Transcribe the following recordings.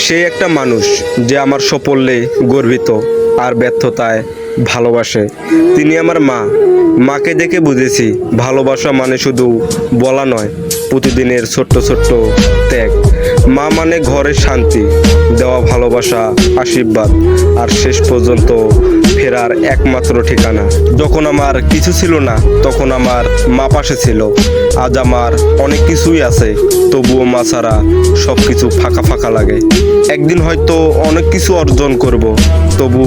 সে একটা মানুষ যে আমার সাফল্যে গর্বিত আর ব্যর্থতায় ভালোবাসে। তিনি আমার মা। মাকে দেখে বুঝেছি ভালোবাসা মানে শুধু বলা নয়, প্রতিদিনের ছোট্ট ছোট্ট ত্যাগ। মা মানে ঘরের শান্তি, দেওয়া ভালোবাসা, আশীর্বাদ আর শেষ পর্যন্ত ফেরার একমাত্র ঠিকানা। যখন আমার কিছু ছিল না তখন আমার মা পাশে ছিল। আজ আমার অনেক কিছুই আছে, তবুও মা ছাড়া সব কিছু ফাঁকা ফাঁকা লাগে। একদিন হয়তো অনেক কিছু অর্জন করব, তবু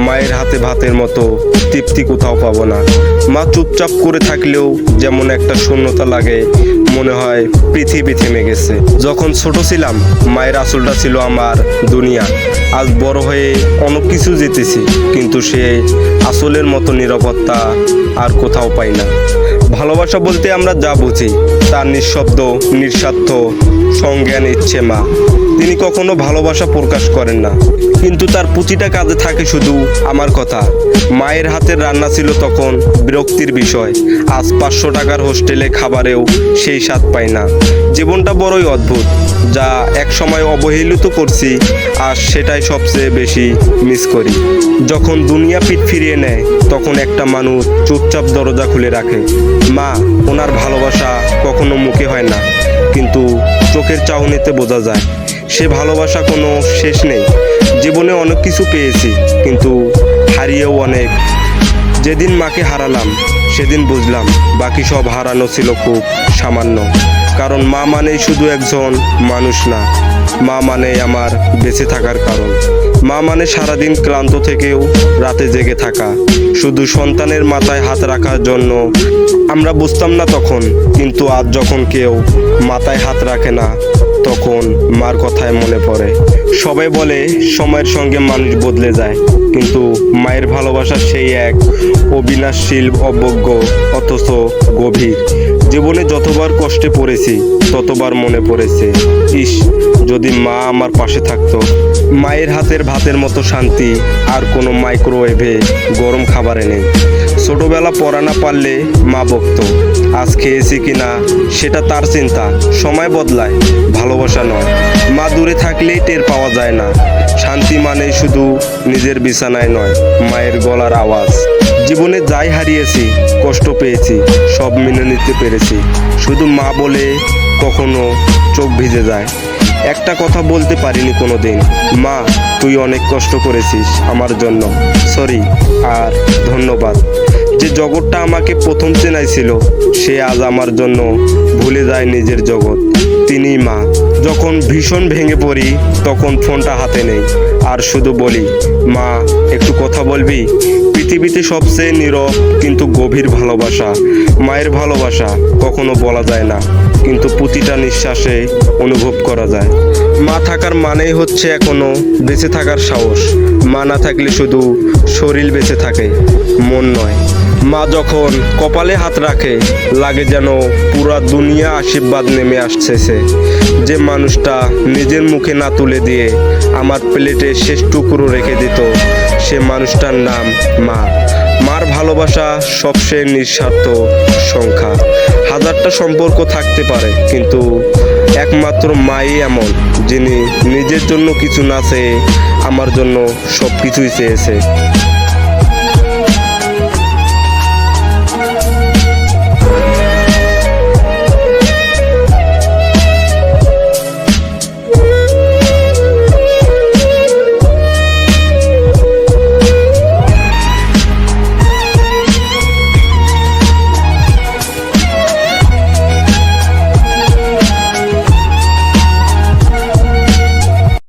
মায়ের হাতে ভাতের মতো তৃপ্তি কোথাও পাবো না। মা চুপচাপ করে থাকলেও যেমন একটা শূন্যতা লাগে, মনে হয় পৃথিবী থেমে গেছে। যখন ছোট ছিলাম মায়ের আঁচলটা ছিল আমার দুনিয়া। আজ বড় হয়ে অনেক কিছু জিতেছি, কিন্তু সে আঁচলের মতো নিরাপত্তা আর কোথাও পাই না। ভালোবাসা বলতে আমরা যা বুঝি তার নিঃশব্দ, নিঃস্বার্থ সংজ্ঞান ইচ্ছে মা। তিনি কখনো ভালোবাসা প্রকাশ করেন না, কিন্তু তার প্রতিটা কাজে থাকে শুধু আমার কথা। মায়ের হাতের রান্না ছিল তখন বিরক্তির বিষয়। আজ 500 টাকার হোস্টেলে খাবারেও সেই স্বাদ পাই না। জীবনটা বড়ই অদ্ভুত, যা এক সময় অবহেলিত করছি আর সেটাই সবচেয়ে বেশি মিস করি। যখন দুনিয়া পিঠ ফিরিয়ে নেয় তখন একটা মানুষ চুপচাপ দরজা খুলে রাখে। মা, ওনার ভালোবাসা কখনো মুখে হয় না, কিন্তু চোখের চাহনিতে বোঝা যায়। সে ভালোবাসা কোনো শেষ নেই। জীবনে অনেক কিছু পেয়েছি, কিন্তু হারিয়েও অনেক। যেদিন মাকে হারালাম সেদিন বুঝলাম বাকি সব হারানো ছিল খুব সামান্য। কারণ মা মানেই শুধু একজন মানুষ না, মা মানে আমার বেঁচে থাকার কারণ। মা মানে সারাদিন ক্লান্ত থেকেও রাতে জেগে থাকা, শুধু সন্তানের মাথায় হাত রাখার জন্য। আমরা বুঝতাম না তখন, কিন্তু আজ যখন কেউ মাথায় হাত রাখে না তখন মার কথায় মনে পড়ে। সবাই বলে সময়ের সঙ্গে মানুষ বদলে যায়, কিন্তু মায়ের ভালোবাসা সেই এক অবিনাশশীল, অবজ্ঞ অথচ গভীর। জীবনে যতবার কষ্টে পড়েছি ততবার মনে পড়েছে, ইস যদি মা আমার পাশে থাকতো। মায়ের হাতের ভাতের মতো শান্তি আর কোনো মাইক্রোওয়েভে গরম খাবারে নেই। ছোটবেলা পড়া না পারলে মা বকতো, আজ খেয়েছি কিনা সেটা তার চিন্তা। সময় বদলায়, ভালোবাসা নয়। মা দূরে থাকলেই টের পাওয়া যায় না। শান্তি মানে শুধু নিজের বিছানায় নয়, মায়ের গলার আওয়াজ। জীবনে যাই হারিয়েছি, কষ্ট পেয়েছি, সব মেনে নিতে পেরেছি। শুধু মা বলে কখনো চোখ ভিজে যায়। একটা কথা বলতে পারিনি কোনো দিন, মা তুই অনেক কষ্ট করেছিস আমার জন্য, সরি আর ধন্যবাদ। যে জগৎটা আমাকে প্রথম চেনাইছিল সে আজ আমার জন্য ভুলে যায় নিজের জগৎ। তিনিই মা। যখন ভীষণ ভেঙে পড়ি তখন ফোনটা হাতে নেই আর শুধু বলি, মা একটু কথা বলবি। পৃথিবীতে সবচেয়ে নীরব কিন্তু গভীর ভালোবাসা মায়ের ভালোবাসা। কখনো বলা যায় না, কিন্তু প্রতিটা নিঃশ্বাসে অনুভব করা যায়। মা থাকার মানেই হচ্ছে এখনো বেঁচে থাকার সাহস। মা না থাকলে শুধু শরীর বেঁচে থাকে, মন নয়। মা যখন কপালে হাত রাখে লাগে যেন পুরা দুনিয়া আশীর্বাদ নেমে আসছে। যে মানুষটা নিজের মুখে না তুলে দিয়ে আমার প্লেটে শেষ টুকরো রেখে দিত, সে মানুষটার নাম মা। মার ভালোবাসা সবচেয়ে নিঃস্বার্থ সংখ্যা। হাজারটা সম্পর্ক থাকতে পারে, কিন্তু একমাত্র মাই এমন যিনি নিজের জন্য কিছু না চেয়ে আমার জন্য সব কিছুই চেয়েছে।